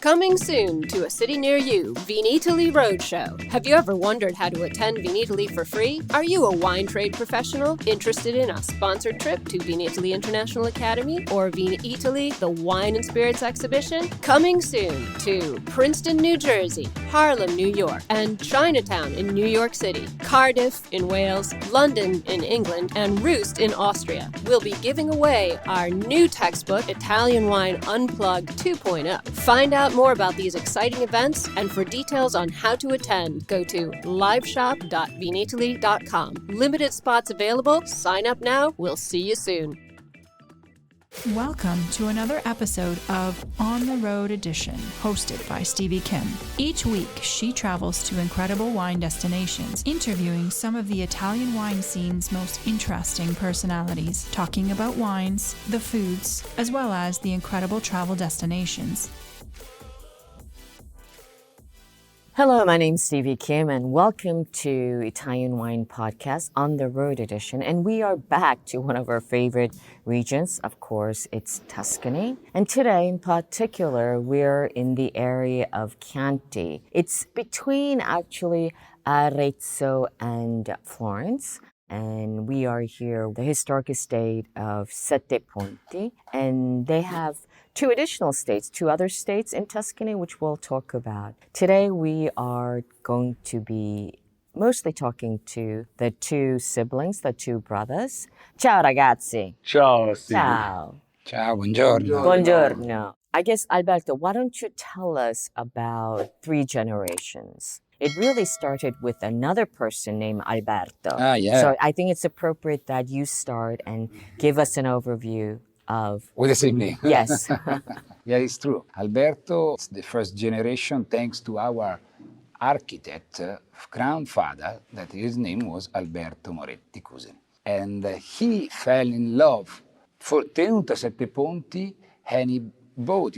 Coming soon to a city near you, Vinitaly Roadshow. Have you ever wondered how to attend Vinitaly for free? Are you a wine trade professional interested in a sponsored trip to Vinitaly International Academy or Vinitaly, the Wine and Spirits Exhibition? Coming soon to Princeton, New Jersey, Harlem, New York, and Chinatown in New York City, Cardiff in Wales, London in England, and Roost in Austria. We'll be giving away our new textbook, Italian Wine Unplugged 2.0. Find out more about these exciting events, and for details on how to attend, go to liveshop.vinitaly.com. Limited spots available. Sign up now. We'll see you soon. Welcome to another episode of On the Road Edition, hosted by Stevie Kim. Each week, she travels to incredible wine destinations, interviewing some of the Italian wine scene's most interesting personalities, talking about wines, the foods, as well as the incredible travel destinations. Hello, my name's Stevie Kim, and welcome to Italian Wine Podcast On the Road Edition. And we are back to one of our favorite regions. Of course, it's Tuscany. And today, in particular, we're in the area of Chianti. It's between, actually, Arezzo and Florence. And we are here, the historic estate of Sette Ponti. And they have two additional states, two other states in Tuscany, which we'll talk about. Today, we are going to be mostly talking to the two siblings, the two brothers. Ciao, ragazzi. Ciao, Steve. Ciao. Ciao, buongiorno. Buongiorno. I guess, Alberto, why don't you tell us about three generations? It really started with another person named Alberto. Yeah. So I think it's appropriate that you start and give us an overview of... With the same name. Yes. Yeah, it's true. Alberto is the first generation thanks to our architect, grandfather, that his name was Alberto Moretti Cuseri. And he fell in love for Tenuta Sette Ponti, and he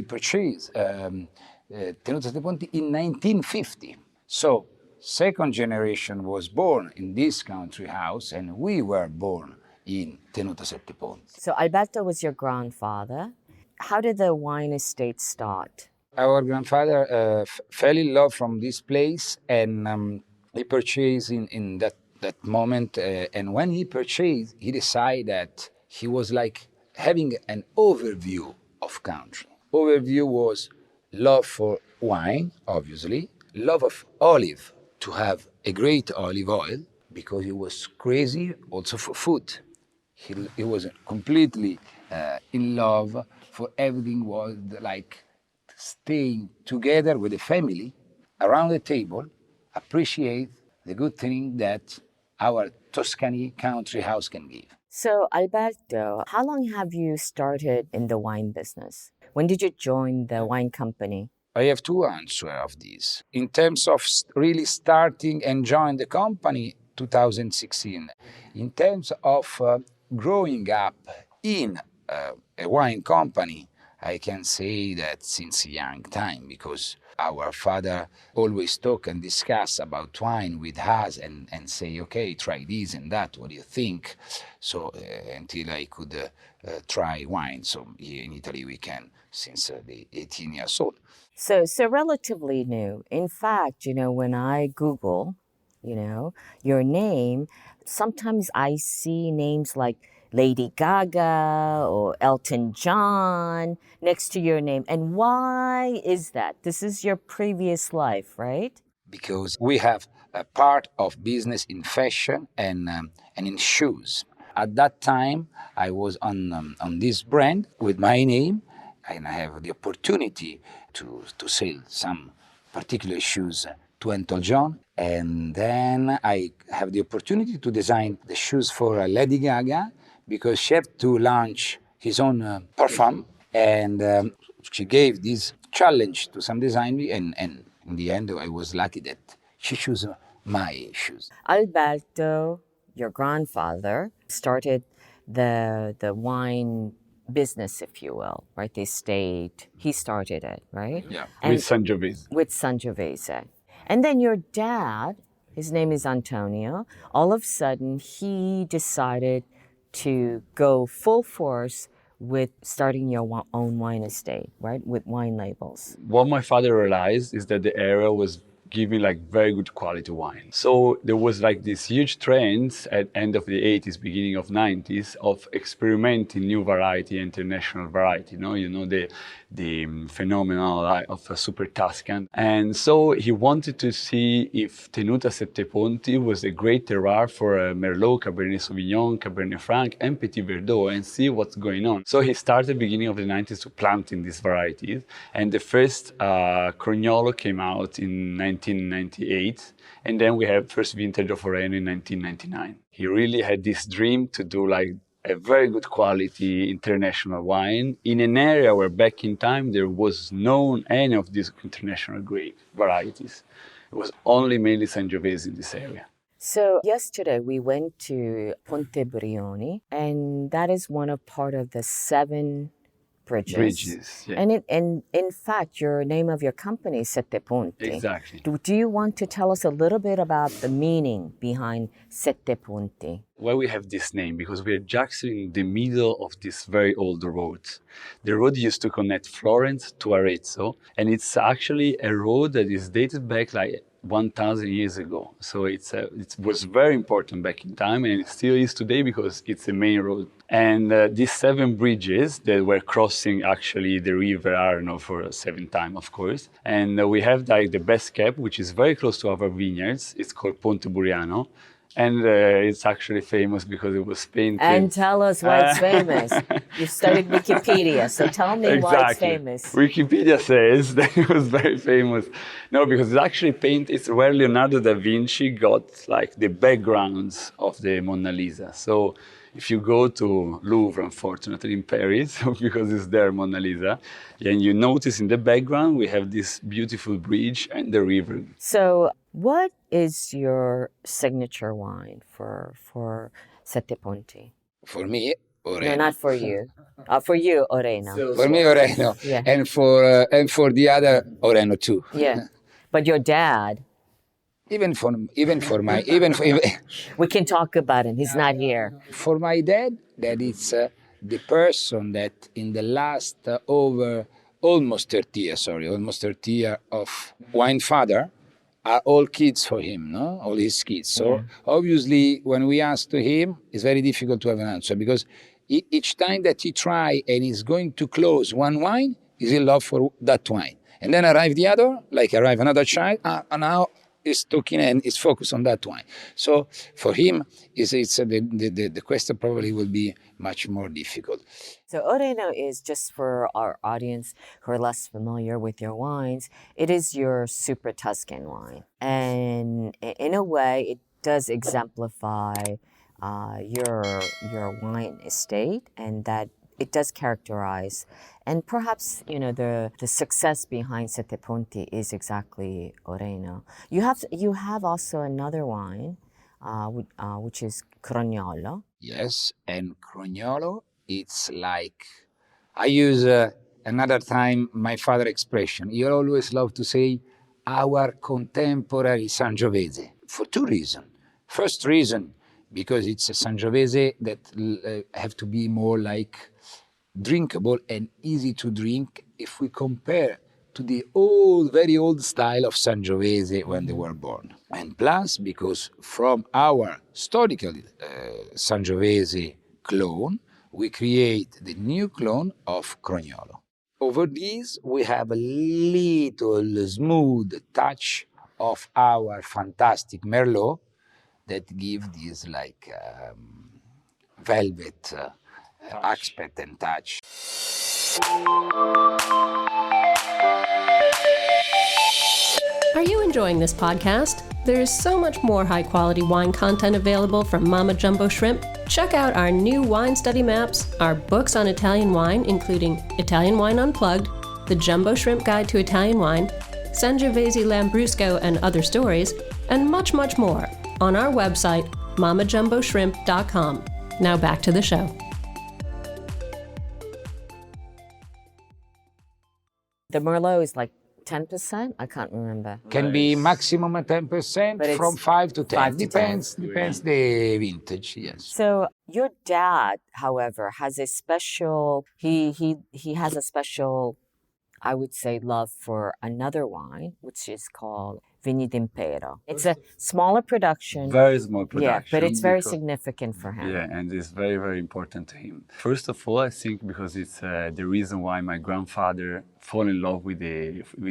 purchased Tenuta Sette Ponti in 1950. So, second generation was born in this country house, and we were born in Tenuta Sette Ponti. So Alberto was your grandfather. How did the wine estate start? Our grandfather fell in love from this place, and he purchased in that moment. And when he purchased, he decided that he was like having an overview of country. Overview was love for wine, obviously, love of olive, to have a great olive oil, because he was crazy also for food. He was completely in love for everything, was like staying together with the family around the table, appreciate the good thing that our Tuscany country house can give. So Alberto, how long have you started in the wine business? When did you join the wine company? I have two answers of this. In terms of really starting and join the company, 2016. In terms of growing up in a wine company, I can say that since a young time, because our father always talk and discuss about wine with us and say, okay, try this and that, what do you think? So until I could try wine. So here in Italy we can since the 18 years old. So relatively new. In fact, when I Google, your name, sometimes I see names like Lady Gaga or Elton John next to your name. And why is that? This is your previous life, right? Because we have a part of business in fashion and in shoes. At that time, I was on this brand with my name, and I have the opportunity to sell some particular shoes to Elton John. And then I have the opportunity to design the shoes for Lady Gaga, because she had to launch his own perfume, and she gave this challenge to some designer, and in the end I was lucky that she chose my shoes. Alberto, your grandfather, started the wine business, if you will, right? The estate, he started it, right? Yeah, with Sangiovese. With Sangiovese. And then your dad, his name is Antonio, all of a sudden he decided to go full force with starting your own wine estate, right? With wine labels. What my father realized is that the area was giving like very good quality wine. So there was like this huge trend at end of the 80s, beginning of 90s of experimenting new variety, international variety, the phenomenon of a super Tuscan. And so he wanted to see if Tenuta Sette Ponti was a great terroir for Merlot, Cabernet Sauvignon, Cabernet Franc, and Petit Verdot, and see what's going on. So he started beginning of the 90s to planting these varieties. And the first Crognolo came out in 1998. And then we had first vintage of Oreno in 1999. He really had this dream to do like a very good quality international wine in an area where back in time there was no any of these international grape varieties. It was only mainly Sangiovese in this area. So yesterday we went to Ponte Brioni, and that is part of the 7 bridges. Yeah. And in fact, your name of your company is Sette Ponti. Exactly. Do you want to tell us a little bit about the meaning behind Sette Ponti? Why we have this name? Because we are just in the middle of this very old road. The road used to connect Florence to Arezzo, and it's actually a road that is dated back like 1,000 years ago. So it was very important back in time, and it still is today because it's the main road. And these 7 bridges that were crossing actually the river Areno for a 7th time, of course. And we have like the best kept, which is very close to our vineyards. It's called Ponte Buriano. And it's actually famous because it was painted. And tell us why it's famous. You studied Wikipedia, so tell me why it's famous. Wikipedia says that it was very famous. No, because it's actually painted. It's where Leonardo da Vinci got like the backgrounds of the Mona Lisa. So if you go to Louvre, unfortunately, in Paris, because it's there, Mona Lisa, and you notice in the background, we have this beautiful bridge and the river. So what is your signature wine for Sette Ponti? For me, Oreno. No, not for you. For you, Oreno. For me, Oreno. Yeah. And for the other, Oreno too. Yeah. But your dad... Even for We can talk about him. He's not here. For my dad, that it's the person that in the last almost 30 years of wine father are all kids for him, no? All his kids. So obviously, when we ask to him, it's very difficult to have an answer because each time that he try and he's going to close one wine, he's in love for that wine. And then arrive the other, like arrive another child, and now is talking and is focused on that wine. So for him, the question probably will be much more difficult. So Oreno is, just for our audience who are less familiar with your wines, it is your super Tuscan wine. And in a way, it does exemplify your wine estate, and that it does characterize. And perhaps, the success behind Sette Ponti is exactly Oreno. You have also another wine, which is Crognolo. Yes, and Crognolo, it's like, I use another time my father expression. He always loved to say, our contemporary Sangiovese, for 2 reasons. First reason, because it's a Sangiovese that have to be more like drinkable and easy to drink if we compare to the very old style of Sangiovese when they were born. And plus, because from our historical Sangiovese clone, we create the new clone of Crognolo. Over these, we have a little smooth touch of our fantastic Merlot that give this like velvet aspect and touch. Are you enjoying this podcast? There is so much more high-quality wine content available from Mama Jumbo Shrimp. Check out our new wine study maps, our books on Italian wine, including Italian Wine Unplugged, the Jumbo Shrimp Guide to Italian Wine, Sangiovese Lambrusco and Other Stories, and much, much more on our website, mamajumboshrimp.com. Now back to the show. The Merlot is like 10%? I can't remember. Can be maximum 10%, But it's from 5 to 10. 5 to 10. Depends the vintage, yes. So your dad, however, has a special, he has a special, I would say, love for another wine, which is called Vigna d'Impero. It's a smaller production. Very small production. Yeah, but it's very because- significant for him. Yeah, and it's very, very important to him. First of all, I think because it's the reason why my grandfather fell in love with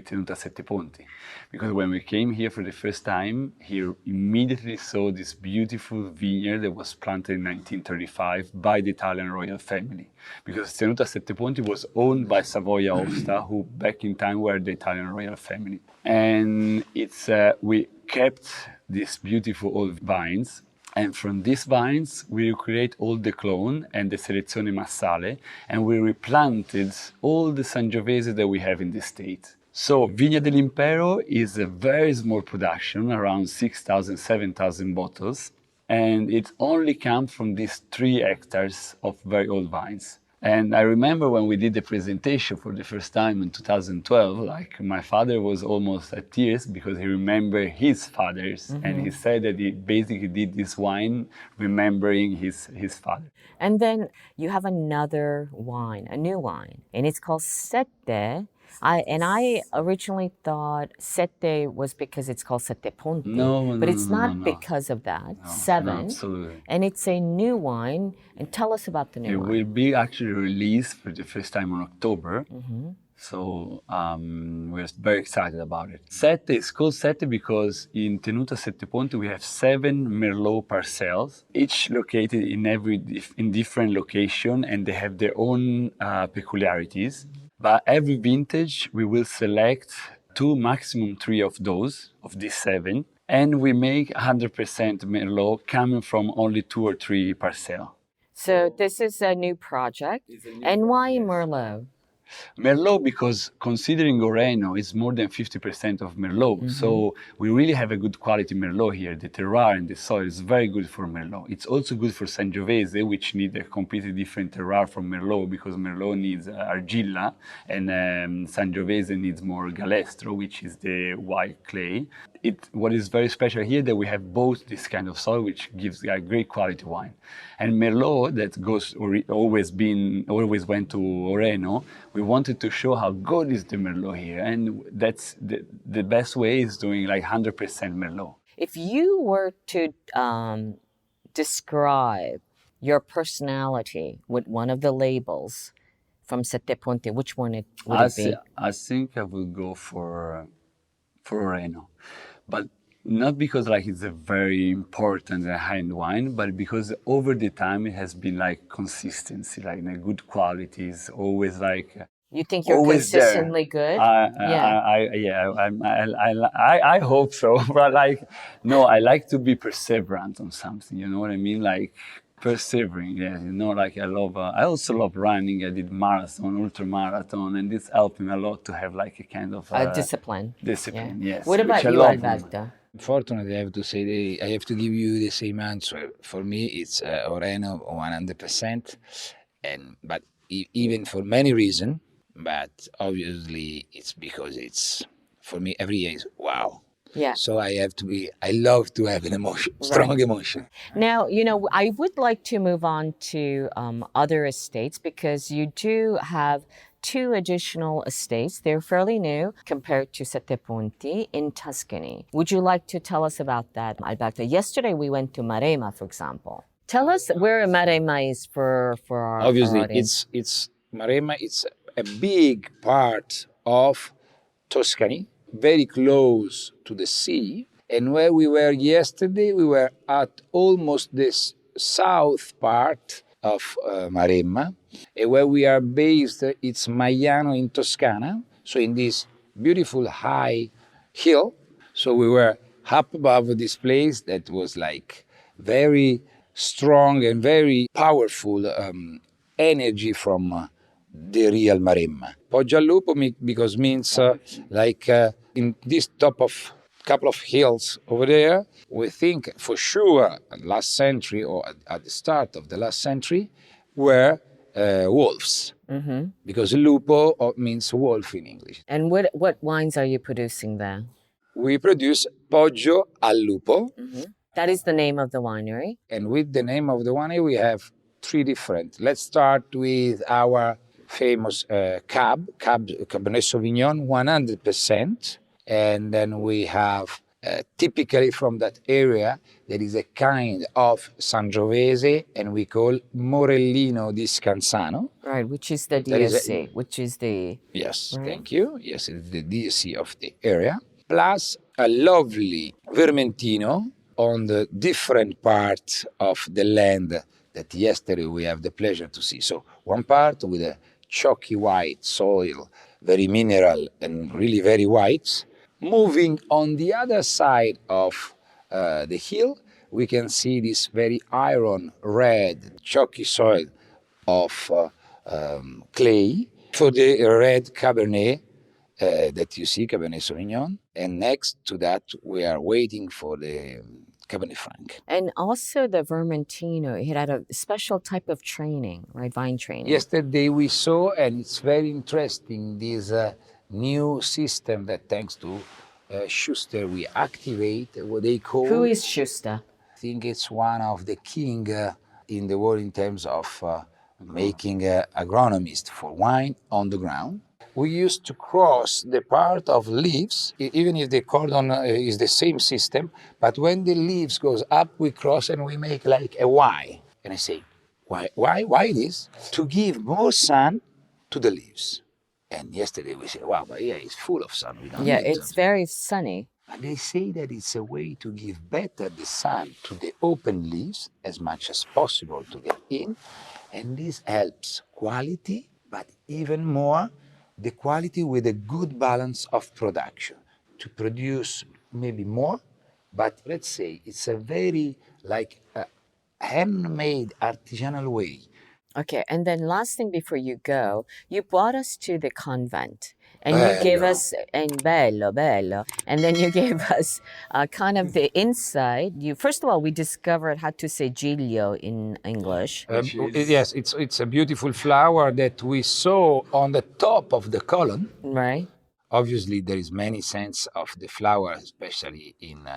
Tenuta Sette Ponti. Because when we came here for the first time, he immediately saw this beautiful vineyard that was planted in 1935 by the Italian royal family. Because Tenuta Sette Ponti was owned by Savoia Aosta, who back in time were the Italian royal family. And it's we kept these beautiful old vines, and from these vines we recreate all the clone and the selezione massale, and we replanted all the Sangiovese that we have in the state. So Vigna dell'Impero is a very small production, around 6,000, 7,000 bottles, and it only comes from these 3 hectares of very old vines. And I remember when we did the presentation for the first time in 2012, like my father was almost at tears because he remembered his father's, and he said that he basically did this wine remembering his father. And then you have another wine, a new wine, and it's called Sette. I originally thought Sette was because it's called Sette Ponti, but it's not because of that. No, 7, absolutely. and it's a new wine. And tell us about the new It wine. will be actually released for the first time in October. So we're very excited about it. Sette is called Sette because in Tenuta Sette Ponti we have 7 Merlot parcels, each located in different location, and they have their own peculiarities. But every vintage we will select 2, maximum 3 of these 7, and we make 100% Merlot coming from only 2 or 3 parcels. So this is a new project. And why Merlot? Merlot, because considering Oreno is more than 50% of Merlot, so we really have a good quality Merlot here. The terroir and the soil is very good for Merlot. It's also good for Sangiovese, which need a completely different terroir from Merlot, because Merlot needs argilla, and Sangiovese needs more galestro, which is the white clay. What is very special here that we have both this kind of soil, which gives a great quality wine. And Merlot, that always went to Oreno, we wanted to show how good is the Merlot here, and that's the best way is doing like 100% Merlot. If you were to describe your personality with one of the labels from Sette Ponti, which one would it be? I think I would go for Oreno, but not because like it's a very important and high-end wine, but because over the time it has been like consistency, like the good qualities, always like. You think you're always consistently there. good? I hope so. But like, no, I like to be perseverant on something. You know what I mean? Like persevering. Yeah, you know, like I also love running. I did marathon, ultra marathon, and this helped me a lot to have like a kind of discipline. Discipline, Yeah. yes. What about which I you, love. Alberto? Unfortunately, I have to say I have to give you the same answer. For me, it's Oreno 100%, but even for many reasons. But obviously, it's because it's for me every year is wow. Yeah. So I love to have an emotion, strong emotion. Now, you know, I would like to move on to other estates because you do have 2 additional estates. They're fairly new compared to Sette Ponti in Tuscany. Would you like to tell us about that, Alberto? Yesterday we went to Maremma, for example. Tell us where Maremma is for our Obviously, audience. it's Maremma. It's a big part of Tuscany, very close to the sea. And where we were yesterday, we were at almost this south part of Maremma. And where we are based, it's Maiano in Toscana, so in this beautiful high hill. So we were up above this place that was like very strong and very powerful energy from the real Maremma. Poggio al Lupo because means in this top of couple of hills over there, we think for sure last century or at the start of the last century were wolves, because lupo means wolf in English. And what wines are you producing there? We produce Poggio al Lupo, That is the name of the winery. and with the name of the winery, we have three different. Let's start with our famous Cabernet Sauvignon, 100%. And then we have, typically from that area, there is a kind of Sangiovese, and we call Morellino di Scansano. Right, which is the That is DSC, which is the... Yes, Right. thank you. Yes, it's the DSC of the area. Plus a lovely Vermentino on the different parts of the land that yesterday we have the pleasure to see. So one part with a chalky white soil, very mineral and really very white. Moving on the other side of the hill, we can see this very iron red chalky soil of clay for the red Cabernet that you see, Cabernet Sauvignon. And next to that, we are waiting for the Cabernet Franc. And also the Vermentino, it had a special type of training, right? Vine training. Yesterday we saw, and it's very interesting, this new system that thanks to Schuster we activate what they call... Who is Schuster? I think it's one of the king in the world in terms of making agronomist for wine on the ground. We used to cross the part of leaves, even if the cordon is the same system, but when the leaves goes up, we cross and we make like a Y. And I say, why this? To give more sun to the leaves. And yesterday we said, wow, but yeah, it's full of sun. We don't Yeah, need it's very sunny. And they say that it's a way to give better the sun to the open leaves as much as possible to get in. And this helps quality, but even more, the quality with a good balance of production to produce maybe more, but let's say it's a very like a handmade artisanal way. Okay, and then last thing before you go, you brought us to the convent. And you gave us, and bello, and then you gave us kind of the inside. First of all, we discovered how to say giglio in English. Yes, it's a beautiful flower that we saw on the top of the column. Right. Obviously, there is many scents of the flower, especially in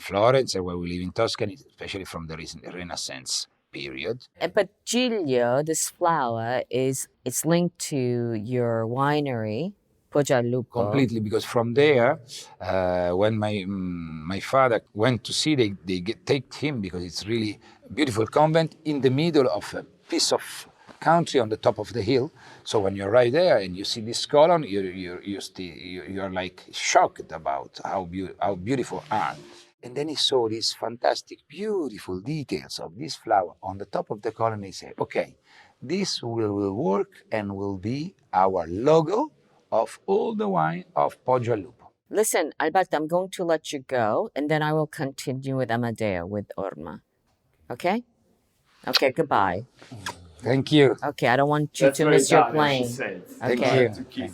Florence, where we live in Tuscany, especially from the recent Renaissance period. But giglio, this flower, it's linked to your winery, Poggio al Lupo. Completely, because from there, when my father went to see, they take him because it's really a beautiful convent in the middle of a piece of country on the top of the hill. So when you're right there and you see this column, you're like shocked about how beautiful are. And then he saw these fantastic, beautiful details of this flower on the top of the column. He said, okay, this will work and will be our logo of all the wine of Poggio al Lupo. Listen, Alberto, I'm going to let you go, and then I will continue with Amadeo, with Orma. Okay? Okay, goodbye. Thank you. Okay, I don't want you to miss your plane. Thank Okay. you.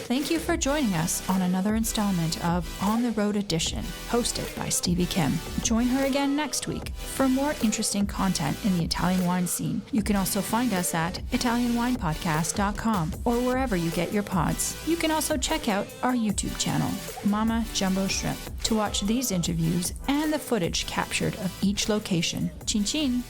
Thank you for joining us on another installment of On the Road Edition, hosted by Stevie Kim. Join her again next week for more interesting content in the Italian wine scene. You can also find us at ItalianWinePodcast.com or wherever you get your pods. You can also check out our YouTube channel, Mama Jumbo Shrimp, to watch these interviews and the footage captured of each location. Chin chin!